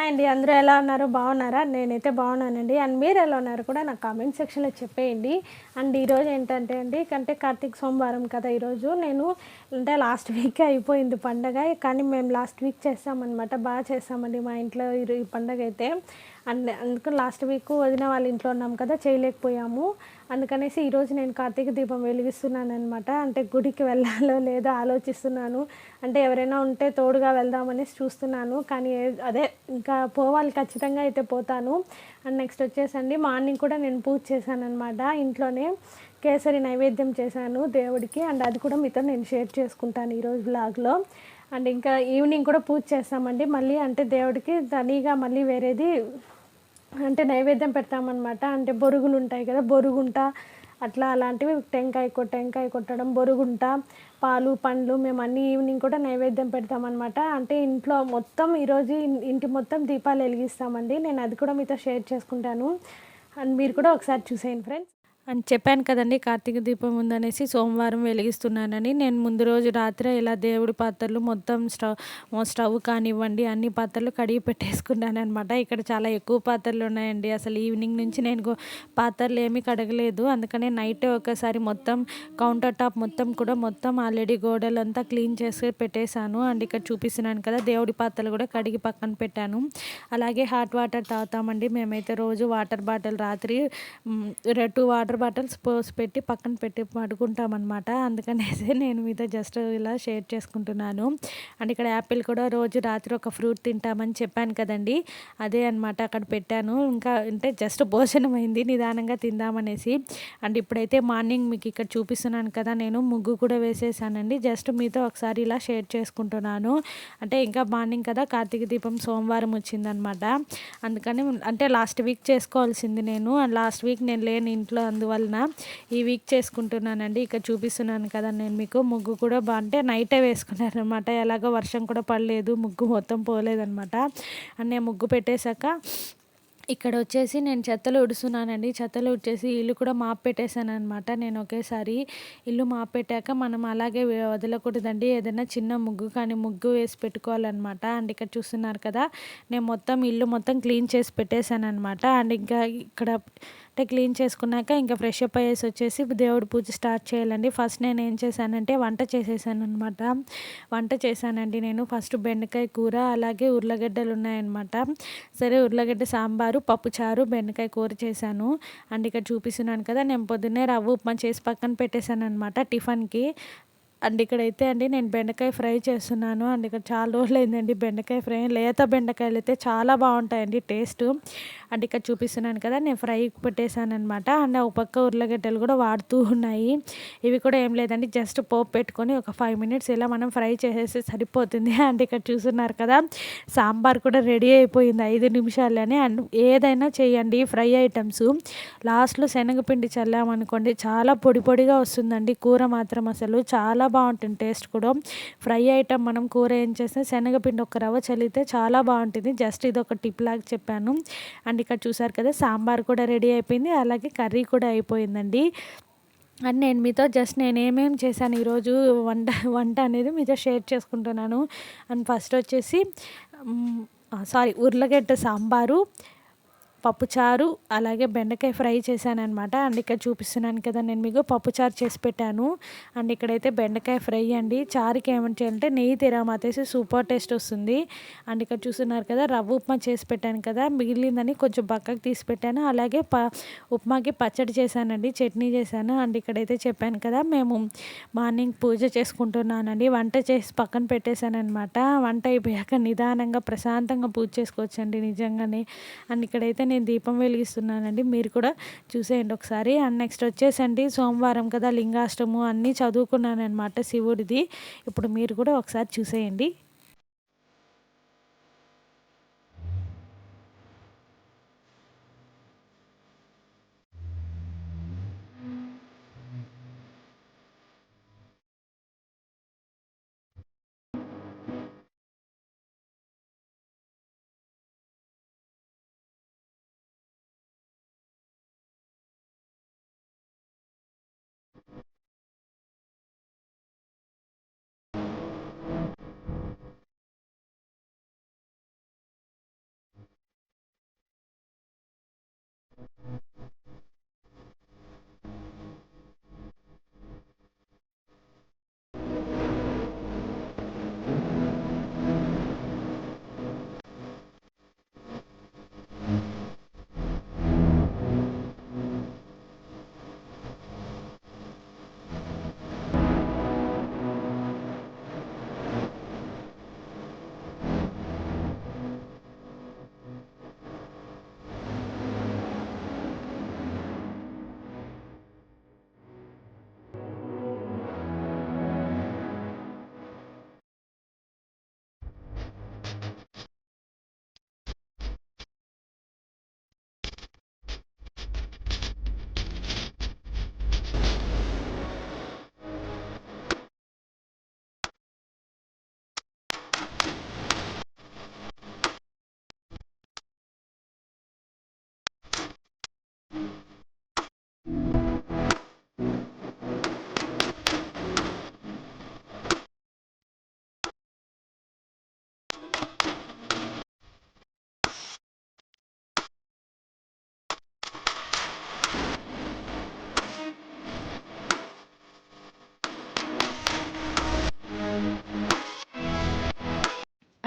Hi అండి. అందరూ ఎలా ఉన్నారు? బాగున్నారా? నేనైతే బాగున్నానండి. అండ్ మీరు ఎలా ఉన్నారు కూడా నాకు కామెంట్ సెక్షన్‌లో చెప్పేయండి. అండ్ ఈరోజు ఏంటంటే అండి, కార్తీక సోమవారం కదా ఈరోజు. నేను అంటే లాస్ట్ వీకే అయిపోయింది పండగ. కానీ మేము లాస్ట్ వీక్ చేసామనమాట. బాగా చేసామండి మా ఇంట్లో ఈ పండగైతే. అందుకని లాస్ట్ వీక్ వదిన వాళ్ళ ఇంట్లో ఉన్నాం కదా, చేయలేకపోయాము. అందుకనేసి ఈరోజు నేను కార్తీక దీపం వెలిగిస్తున్నాననమాట. అంటే గుడికి వెళ్ళాలో లేదో ఆలోచిస్తున్నాను. అంటే ఎవరైనా ఉంటే తోడుగా వెళ్దామనేసి చూస్తున్నాను. కానీ అదే ఇంకా పోవాలి, ఖచ్చితంగా అయితే పోతాను. అండ్ నెక్స్ట్ వచ్చేసండి, మార్నింగ్ కూడా నేను పూజ చేశాననమాట ఇంట్లోనే. కేసరి నైవేద్యం చేశాను దేవుడికి. అండ్ అది కూడా మీతో నేను షేర్ చేసుకుంటాను ఈరోజు వ్లాగ్లో. అండ్ ఇంకా ఈవినింగ్ కూడా పూజ చేస్తామండి. మళ్ళీ అంటే దేవుడికి తనీగా మళ్ళీ వేరేది అంటే నైవేద్యం పెడతామన్నమాట. అంటే బొరుగులు ఉంటాయి కదా, బొరుగుంట అట్లా అలాంటివి, టెంకాయ కొట్టడం, బొరుగుంట, పాలు పండ్లు మేము అన్నీ ఈవినింగ్ కూడా నైవేద్యం పెడతామన్నమాట. అంటే ఇంట్లో మొత్తం ఈరోజు ఇంటి మొత్తం దీపాలు వెలిగిస్తామండి. నేను అది కూడా మీతో షేర్ చేసుకుంటాను. అండ్ మీరు కూడా ఒకసారి చూసేయండి ఫ్రెండ్స్. అని చెప్పాను కదండి, కార్తీక దీపం ఉందనేసి సోమవారం వెలిగిస్తున్నానని. నేను ముందు రోజు రాత్రే ఇలా దేవుడి పాత్రలు మొత్తం స్టవ్ కానివ్వండి అన్ని పాత్రలు కడిగి పెట్టేసుకున్నాను అనమాట. ఇక్కడ చాలా ఎక్కువ పాత్రలు ఉన్నాయండి. అసలు ఈవినింగ్ నుంచి నేను పాత్రలు ఏమీ కడగలేదు. అందుకనే నైటే ఒకసారి మొత్తం కౌంటర్ టాప్ మొత్తం ఆల్రెడీ గోడలంతా క్లీన్ చేసి పెట్టేశాను. అండ్ ఇక్కడ చూపిస్తున్నాను కదా, దేవుడి పాత్రలు కూడా కడిగి పక్కన పెట్టాను. అలాగే హాట్ వాటర్ తాగుతామండి మేమైతే రోజు. వాటర్ బాటిల్ రాత్రి 2 వాటర్ బాటిల్స్ పోసి పెట్టి పక్కన పెట్టి పడుకుంటామన్నమాట. అందుకనేసి నేను మీతో జస్ట్ ఇలా షేర్ చేసుకుంటున్నాను. అండ్ ఇక్కడ యాపిల్ కూడా రోజు రాత్రి ఒక ఫ్రూట్ తింటామని చెప్పాను కదండి, అదే అనమాట అక్కడ పెట్టాను. ఇంకా అంటే జస్ట్ భోజనం అయింది, నిదానంగా తిందామనేసి. అండ్ ఇప్పుడైతే మార్నింగ్ మీకు ఇక్కడ చూపిస్తున్నాను కదా, నేను ముగ్గు కూడా వేసేసానండి. జస్ట్ మీతో ఒకసారి ఇలా షేర్ చేసుకుంటున్నాను. అంటే ఇంకా మార్నింగ్ కదా, కార్తీక దీపం సోమవారం వచ్చిందనమాట. అందుకని అంటే లాస్ట్ వీక్ చేసుకోవాల్సింది నేను. అండ్ లాస్ట్ వీక్ నేను లేని ఇంట్లో, అందువలన ఈ వీక్ చేసుకుంటున్నానండి. ఇక్కడ చూపిస్తున్నాను కదా నేను మీకు, ముగ్గు కూడా అంటే నైటే వేసుకున్నాను అనమాట. ఎలాగో వర్షం కూడా పడలేదు, ముగ్గు మొత్తం పోలేదనమాట. అండ్ నేను ముగ్గు పెట్టేశాక ఇక్కడ వచ్చేసి నేను చెత్తలు ఉడుస్తున్నానండి. చెత్తలు ఉడిచేసి ఇల్లు కూడా మాప్ పెట్టేశాను అనమాట. నేను ఒకేసారి ఇల్లు మాప్ పెట్టాక మనం అలాగే వదలకూడదండి. ఏదైనా చిన్న ముగ్గు కానీ ముగ్గు వేసి పెట్టుకోవాలన్నమాట. అండ్ ఇక్కడ చూస్తున్నారు కదా, నేను ఇల్లు మొత్తం క్లీన్ చేసి పెట్టేశాను అనమాట. అండ్ ఇంకా ఇక్కడ అంటే క్లీన్ చేసుకున్నాక ఇంకా ఫ్రెష్ అప్ అయ్యేసి వచ్చేసి దేవుడి పూజ స్టార్ట్ చేయాలండి. ఫస్ట్ నేను ఏం చేశానంటే వంట చేసేసాను అనమాట. వంట చేశానండి నేను. ఫస్ట్ బెండకాయ కూర, అలాగే ఉర్లగడ్డలు ఉన్నాయన్నమాట. సరే ఉర్లగడ్డ సాంబారు, పప్పుచారు, బెండకాయ కూర చేశాను. అండ్ ఇక్కడ చూపిస్తున్నాను కదా, నేను పొద్దున్నే రవ్వ ఉప్మా చేసి పక్కన పెట్టేశాను అనమాట టిఫిన్కి. అండ్ ఇక్కడైతే అండి నేను బెండకాయ ఫ్రై చేస్తున్నాను. అండ్ ఇక్కడ చాలా రోజులైందండి బెండకాయ ఫ్రై. లేత బెండకాయలు అయితే చాలా బాగుంటాయండి టేస్ట్. అండ్ ఇక్కడ చూపిస్తున్నాను కదా, నేను ఫ్రై పెట్టేశాను అనమాట. అండ్ ఒక పక్క ఉర్లగడ్డలు కూడా వాడుతూ ఉన్నాయి. ఇవి కూడా ఏం లేదండి, జస్ట్ పోపు పెట్టుకొని ఒక 5 మినిట్స్ ఇలా మనం ఫ్రై చేసేస్తే సరిపోతుంది. అండ్ ఇక్కడ చూస్తున్నారు కదా, సాంబార్ కూడా రెడీ అయిపోయింది 5 నిమిషాల్లోనే. అండ్ ఏదైనా చేయండి ఫ్రై ఐటమ్స్, లాస్ట్లో శనగపిండి చల్లామనుకోండి చాలా పొడి పొడిగా వస్తుందండి కూర మాత్రం. అసలు చాలా బాగుంటుంది టేస్ట్ కూడా. ఫ్రై ఐటమ్ మనం కూర ఏం చేస్తే శనగపిండి ఒక రవ్వ చల్లితే చాలా బాగుంటుంది. జస్ట్ ఇది ఒక టిప్ లాగా చెప్పాను. అండ్ ఇక్కడ చూసారు కదా, సాంబార్ కూడా రెడీ అయిపోయింది, అలాగే కర్రీ కూడా అయిపోయిందండి. అండ్ నేను మీతో జస్ట్ నేను ఏమేమి చేశాను ఈరోజు వంట అనేది మీతో షేర్ చేసుకుంటున్నాను. అండ్ ఫస్ట్ వచ్చేసి ఉర్లగడ్డ సాంబారు, పప్పుచారు, అలాగే బెండకాయ ఫ్రై చేశానమాట. అండ్ ఇక్కడ చూపిస్తున్నాను కదా నేను మీకు, పప్పుచారు చేసి పెట్టాను. అండ్ ఇక్కడైతే బెండకాయ ఫ్రై అండి. చారుకి ఏమని చేయాలంటే నెయ్యి తిరగమాతేసి సూపర్ టేస్ట్ వస్తుంది. అండ్ ఇక్కడ చూస్తున్నారు కదా, రవ్వ ఉప్మా చేసి పెట్టాను కదా, మిగిలిందని కొంచెం పక్కకు తీసి పెట్టాను. అలాగే ఉప్మాకి పచ్చడి చేశానండి, చట్నీ చేశాను. అండ్ ఇక్కడైతే చెప్పాను కదా, మేము మార్నింగ్ పూజ చేసుకుంటున్నానండి. వంట చేసి పక్కన పెట్టేశాను అనమాట. వంట అయిపోయాక నిదానంగా ప్రశాంతంగా పూజ చేసుకోవచ్చండి నిజంగానే. అండ్ ఇక్కడైతే నేను దీపం వెలిగిస్తున్నానండి, మీరు కూడా చూసేయండి ఒకసారి. అండ్ నెక్స్ట్ వచ్చేసండి సోమవారం కదా, లింగాష్టము అన్నీ చదువుకున్నాను అనమాట శివుడిది. ఇప్పుడు మీరు కూడా ఒకసారి చూసేయండి.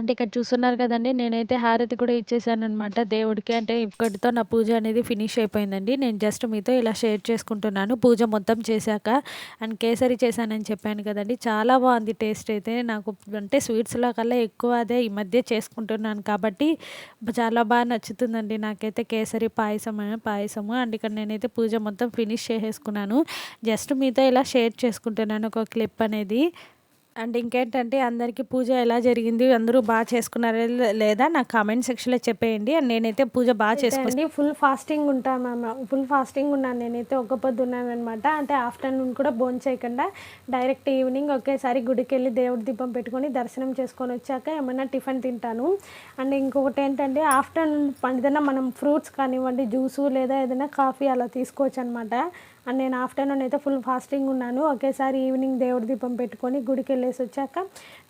అంటే ఇక్కడ చూస్తున్నారు కదండీ! నేనైతే హారతి కూడా ఇచ్చేసాననమాట దేవుడికి. అంటే ఇక్కడితో నా పూజ అనేది ఫినిష్ అయిపోయిందండి. నేను జస్ట్ మీతో ఇలా షేర్ చేసుకుంటున్నాను. పూజ మొత్తం చేశాక అండ్ కేసరి చేశానని చెప్పాను కదండీ! చాలా బాగుంది టేస్ట్ అయితే. నాకు అంటే స్వీట్స్‌లో కల్లా ఎక్కువ అదే ఈ మధ్య చేసుకుంటున్నాను కాబట్టి చాలా బాగా నచ్చుతుందండి నాకైతే కేసరి పాయసము. అండ్ ఇక్కడ నేనైతే పూజ మొత్తం ఫినిష్ చేసేసుకున్నాను. జస్ట్ మీతో ఇలా షేర్ చేసుకుంటున్నాను ఒక క్లిప్ అనేది. అండ్ ఇంకేంటంటే అందరికీ పూజ ఎలా జరిగింది? అందరూ చేసుకున్నారా లేదా నాకు కామెంట్ సెక్షన్‌లో చెప్పేయండి. అండ్ నేనైతే పూజ అండి ఫుల్ ఫాస్టింగ్ ఉన్నాను నేనైతే. ఒక్క పొద్దు ఉన్నాననమాట. అంటే ఆఫ్టర్‌నూన్ కూడా భోంచేయకుండా డైరెక్ట్ ఈవినింగ్ ఒకేసారి గుడికెళ్ళి దేవుడి దీపం పెట్టుకొని దర్శనం చేసుకొని వచ్చాక ఏమన్నా టిఫిన్ తింటాను. అండ్ ఇంకొకటి ఏంటంటే ఆఫ్టర్‌నూన్ ఏదైనా మనం ఫ్రూట్స్ కానివ్వండి, జ్యూసు లేదా ఏదైనా కాఫీ అలా తీసుకోవచ్చనమాట. అండ్ నేను ఆఫ్టర్‌నూన్ అయితే ఫుల్ ఫాస్టింగ్ ఉన్నాను. ఒకేసారి ఈవినింగ్ దేవుడి దీపం పెట్టుకొని గుడికెళ్ళేసి వచ్చాక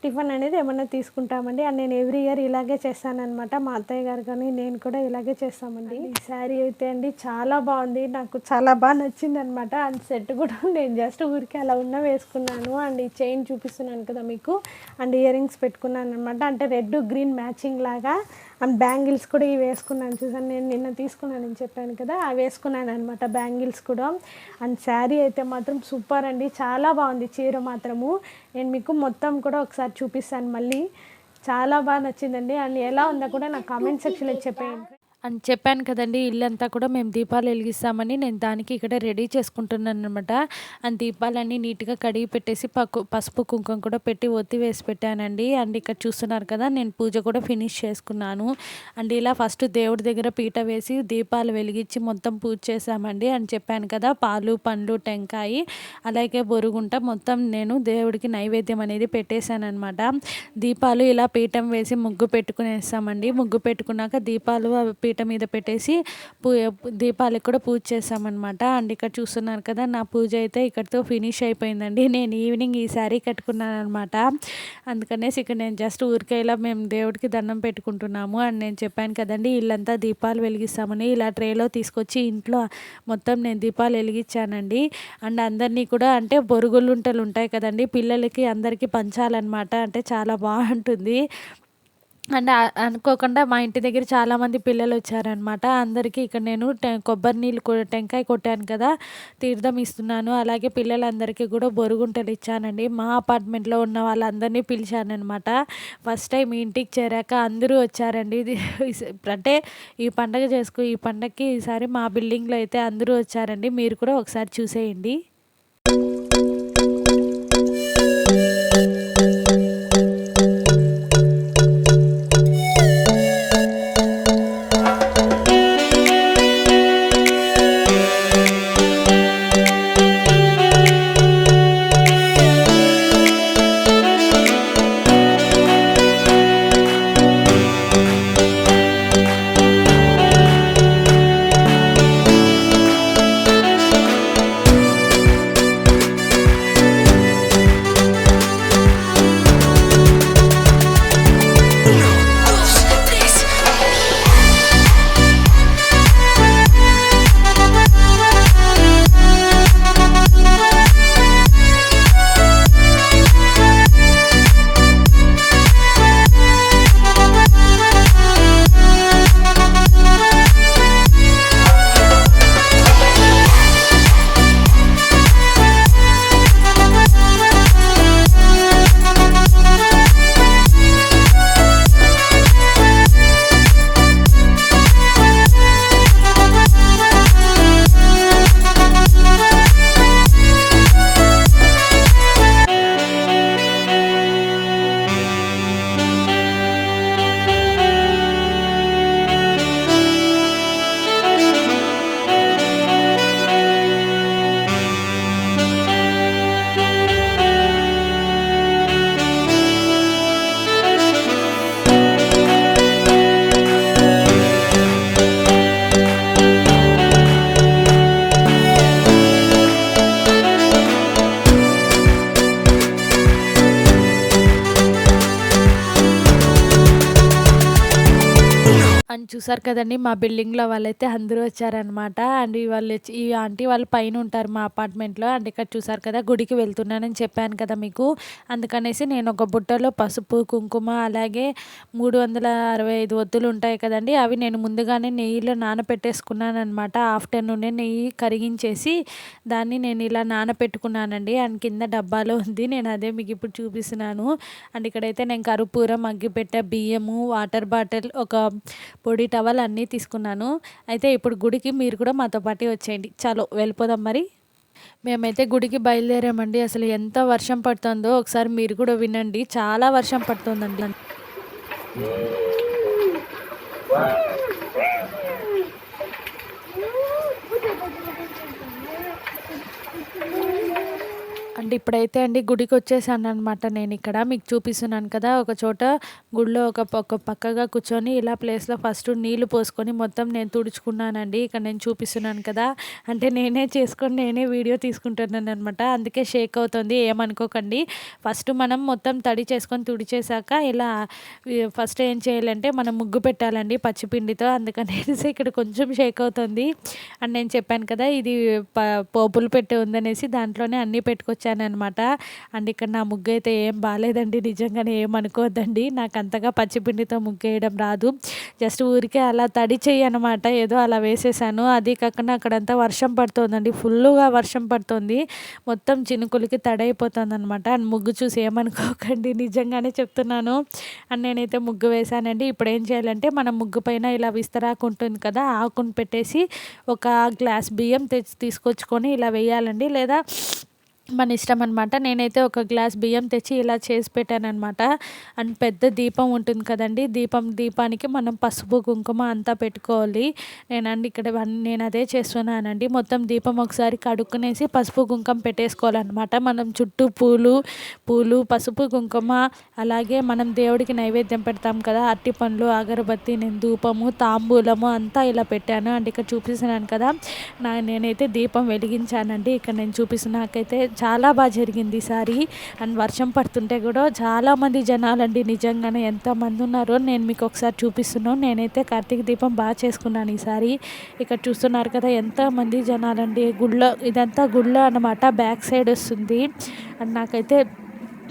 టిఫిన్ అనేది ఏమన్నా తీసుకుంటామండి. అండ్ నేను ఎవ్రీ ఇయర్ ఇలాగే చేస్తాననమాట. మా అత్తయ్య గారు కానీ నేను కూడా ఇలాగే చేస్తామండి. ఈ శారీ అయితే అండి చాలా బాగుంది. నాకు చాలా బాగా నచ్చిందనమాట. అండ్ సెట్ కూడా నేను జస్ట్ ఊరికే అలా వేసుకున్నాను. అండ్ ఈ చైన్ చూపిస్తున్నాను కదా మీకు. అండ్ ఇయర్ రింగ్స్ పెట్టుకున్నాను అనమాట. అంటే రెడ్ గ్రీన్ మ్యాచింగ్ లాగా. అండ్ బ్యాంగిల్స్ కూడా ఇవి వేసుకున్నాను చూసాను. నేను నిన్న తీసుకున్నానని చెప్పాను కదా, అవి వేసుకున్నాను అనమాట బ్యాంగిల్స్ కూడా. అండ్ శారీ అయితే మాత్రం సూపర్ అండి. చాలా బాగుంది చీర మాత్రము. నేను మీకు మొత్తం కూడా ఒకసారి చూపిస్తాను మళ్ళీ. చాలా బాగా నచ్చిందండి. అండ్ ఎలా ఉందో కూడా నా కామెంట్ సెక్షన్లో చెప్పేయండి. అని చెప్పాను కదండీ! ఇల్లంతా కూడా మేము దీపాలు వెలిగిస్తామని నేను దానికి ఇక్కడ రెడీ చేసుకుంటున్నాననమాట. అండ్ దీపాలన్నీ నీట్‌గా కడిగి పెట్టేసి పసుపు, కుంకుమ కూడా పెట్టి ఒత్తి వేసి పెట్టానండి. అండ్ ఇక్కడ చూస్తున్నారు కదా! నేను పూజ కూడా ఫినిష్ చేసుకున్నాను. అండ్ ఇలా ఫస్ట్ దేవుడి దగ్గర పీట వేసి దీపాలు వెలిగించి మొత్తం పూజ చేశామండి అని చెప్పాను కదా! పాలు, పండ్లు, టెంకాయి అలాగే బొరుగుంట మొత్తం నేను దేవుడికి నైవేద్యం అనేది పెట్టేశాననమాట. దీపాలు ఇలా పీఠం వేసి ముగ్గు పెట్టుకునేసామండి. ముగ్గు పెట్టుకున్నాక దీపాలు పీఠ మీద పెట్టేసి దీపాలకు కూడా పూజ చేసామన్నమాట. అండ్ ఇక్కడ చూస్తున్నారు కదా, నా పూజ అయితే ఇక్కడితో ఫినిష్ అయిపోయిందండి. నేను ఈవినింగ్ ఈ శారీ కట్టుకున్నాను అనమాట. అందుకనేసి ఇక్కడ నేను జస్ట్ ఊరికే ఇలా మేము దేవుడికి దండం పెట్టుకుంటున్నాము. అండ్ నేను చెప్పాను కదండి, ఇల్లంతా దీపాలు వెలిగిస్తామని ఇలా ట్రేలో తీసుకొచ్చి ఇంట్లో మొత్తం నేను దీపాలు వెలిగించానండి. అండ్ అందరినీ కూడా అంటే బొరుగులుంటలు ఉంటాయి కదండి, పిల్లలకి అందరికీ పంచాలన్నమాట. అంటే చాలా బాగుంటుంది. అండ్ అనుకోకుండా మా ఇంటి దగ్గర చాలామంది పిల్లలు వచ్చారనమాట. అందరికీ ఇక్కడ నేను కొబ్బరి నీళ్ళు టెంకాయ కొట్టాను కదా, తీర్థం ఇస్తున్నాను. అలాగే పిల్లలందరికీ కూడా బొరుగుంటలు ఇచ్చానండి. మా అపార్ట్మెంట్లో ఉన్న వాళ్ళందరినీ పిలిచాననమాట. ఫస్ట్ టైం ఇంటికి చేరాక అందరూ వచ్చారండి. అంటే ఈ పండగకి ఈసారి మా బిల్డింగ్లో అయితే అందరూ వచ్చారండి. మీరు కూడా ఒకసారి చూసేయండి. అండ్ చూసారు కదండి మా బిల్డింగ్లో వాళ్ళైతే అందరూ వచ్చారనమాట. అండ్ ఈ ఆంటీ వాళ్ళు పైన ఉంటారు మా అపార్ట్మెంట్లో. అండ్ ఇక్కడ చూసారు కదా గుడికి వెళ్తున్నానని చెప్పాను కదా మీకు. అందుకనేసి నేను ఒక బుట్టలో పసుపు కుంకుమ అలాగే 365 ఒత్తులు ఉంటాయి కదండి, అవి నేను ముందుగానే నెయ్యిలో నానపెట్టేసుకున్నాను అనమాట. ఆఫ్టర్నూనే నెయ్యి కరిగించేసి దాన్ని నేను ఇలా నానపెట్టుకున్నానండి. అండ్ కింద డబ్బాలో ఉంది, నేను అదే మీకు ఇప్పుడు చూపిస్తున్నాను. అండ్ ఇక్కడైతే నేను కర్పూరం, అగ్గిపెట్టె, బియ్యము, వాటర్ బాటిల్, ఒక పొడి టవల్ అన్నీ తీసుకున్నాను. అయితే ఇప్పుడు గుడికి మీరు కూడా మాతో పాటు వచ్చేయండి. చలో వెళ్ళిపోదాం మరి. మేమైతే గుడికి బయలుదేరామండి. అసలు ఎంత వర్షం పడుతుందో ఒకసారి మీరు కూడా వినండి. చాలా వర్షం పడుతుందండి. అండ్ ఇప్పుడైతే అండి గుడికి వచ్చేసాను అనమాట. నేను ఇక్కడ మీకు చూపిస్తున్నాను కదా, ఒక చోట గుడిలో ఒక పక్కగా కూర్చొని ఇలా ప్లేస్లో ఫస్ట్ నీళ్లు పోసుకొని మొత్తం నేను తుడుచుకున్నానండి. ఇక్కడ నేను చూపిస్తున్నాను కదా, అంటే నేనే చేసుకొని నేనే వీడియో తీసుకుంటున్నాను అనమాట. అందుకే షేక్ అవుతుంది, ఏమనుకోకండి. ఫస్ట్ మనం మొత్తం తడి చేసుకొని తుడిచేసాక ఇలా ఫస్ట్ ఏం చేయాలంటే మనం ముగ్గు పెట్టాలండి పచ్చిపిండితో. అందుకనేసి ఇక్కడ కొంచెం షేక్ అవుతుంది. అండ్ నేను చెప్పాను కదా ఇది పోపులు పెట్టి ఉందనేసి దాంట్లోనే అన్నీ పెట్టుకొచ్చాను అనమాట. అండ్ ఇక్కడ నా ముగ్గు అయితే ఏం బాగాలేదండి, నిజంగానే ఏమనుకోవద్దండి. నాకు అంతగా పచ్చిపిండితో ముగ్గు వేయడం రాదు. జస్ట్ ఊరికే అలా తడి చెయ్యి అనమాట, ఏదో అలా వేసేసాను. అది కాకుండా అక్కడంతా వర్షం పడుతుందండి, ఫుల్గా వర్షం పడుతుంది, మొత్తం చినుకులకి తడైపోతుంది అనమాట. అండ్ ముగ్గు చూసి ఏమనుకోకండి, నిజంగానే చెప్తున్నాను. అండ్ నేనైతే ముగ్గు వేసానండి. ఇప్పుడు ఏం చేయాలంటే మనం ముగ్గు పైన ఇలా విస్తరాకు ఉంటుంది కదా, ఆకును పెట్టేసి ఒక గ్లాస్ బియ్యం తీసుకొచ్చుకొని ఇలా వేయాలండి, లేదా మన ఇష్టం అనమాట. నేనైతే ఒక గ్లాస్ బియ్యం తెచ్చి ఇలా చేసి పెట్టాను అనమాట. అండ్ పెద్ద దీపం ఉంటుంది కదండి, దీపానికి మనం పసుపు కుంకుమ అంతా పెట్టుకోవాలి. నేను అదే చేస్తున్నానండి. మొత్తం దీపం ఒకసారి కడుక్కునేసి పసుపు కుంకుమ పెట్టేసుకోవాలన్నమాట. మనం చుట్టూ పూలు పసుపు కుంకుమ, అలాగే మనం దేవుడికి నైవేద్యం పెడతాం కదా, అరటి పండ్లు, అగరబత్తి, నేను ధూపము, తాంబూలము అంతా ఇలా పెట్టాను. అండ్ ఇక్కడ చూపిస్తున్నాను కదా, నేనైతే దీపం వెలిగించానండి. ఇక్కడ నేను చూపిస్తున్న నాకైతే చాలా బాగా జరిగింది ఈసారి. అండ్ వర్షం పడుతుంటే కూడా చాలామంది జనాలండి, నిజంగానే ఎంతమంది ఉన్నారో నేను మీకు ఒకసారి చూపిస్తున్నాను. నేనైతే కార్తీక దీపం బాగా చేసుకున్నాను ఈసారి. ఇక్కడ చూస్తున్నారు కదా ఎంతమంది జనాలండి. ఇదంతా గుళ్ళో అన్నమాట, బ్యాక్ సైడ్ వస్తుంది. అండ్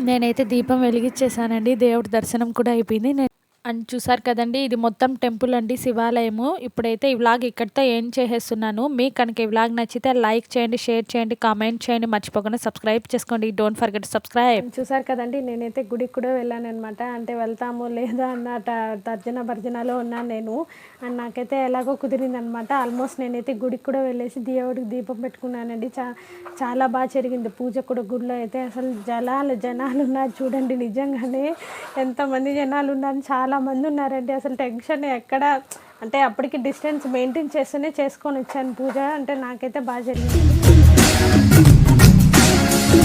నేనైతే దీపం వెలిగించేసానండి, దేవుడి దర్శనం కూడా అయిపోయింది. అండ్ చూసారు కదండి, ఇది మొత్తం టెంపుల్ అండి, శివాలయము. ఇప్పుడైతే ఈ వ్లాగ్ ఇక్కడితో ఏం చేసేస్తున్నాను. మీకు కనుక ఈ వ్లాగ్ నచ్చితే లైక్ చేయండి, షేర్ చేయండి, కామెంట్ చేయండి, మర్చిపోకుండా సబ్స్క్రైబ్ చేసుకోండి. Don't forget subscribe. చూసారు కదండి, నేనైతే గుడికి కూడా వెళ్ళాను అనమాట. అంటే వెళ్తామో లేదా అన్న తర్జనలో ఉన్నాను నేను. అండ్ నాకైతే ఎలాగో కుదిరింది అనమాట. ఆల్మోస్ట్ నేనైతే గుడికి కూడా వెళ్ళేసి దేవుడికి దీపం పెట్టుకున్నానండి. చాలా బాగా జరిగింది పూజ కూడా గుడిలో అయితే. అసలు జనాలు ఉన్నారు చూడండి, నిజంగానే ఎంతమంది జనాలు ఉన్నారు, చాలా మంది ఉన్నారండి. అసలు టెన్షన్ ఎక్కడ, అంటే అప్పటికి డిస్టెన్స్ మెయింటైన్ చేస్తూనే చేసుకొని వచ్చాను పూజ. అంటే నాకైతే బాగా జరిగింది.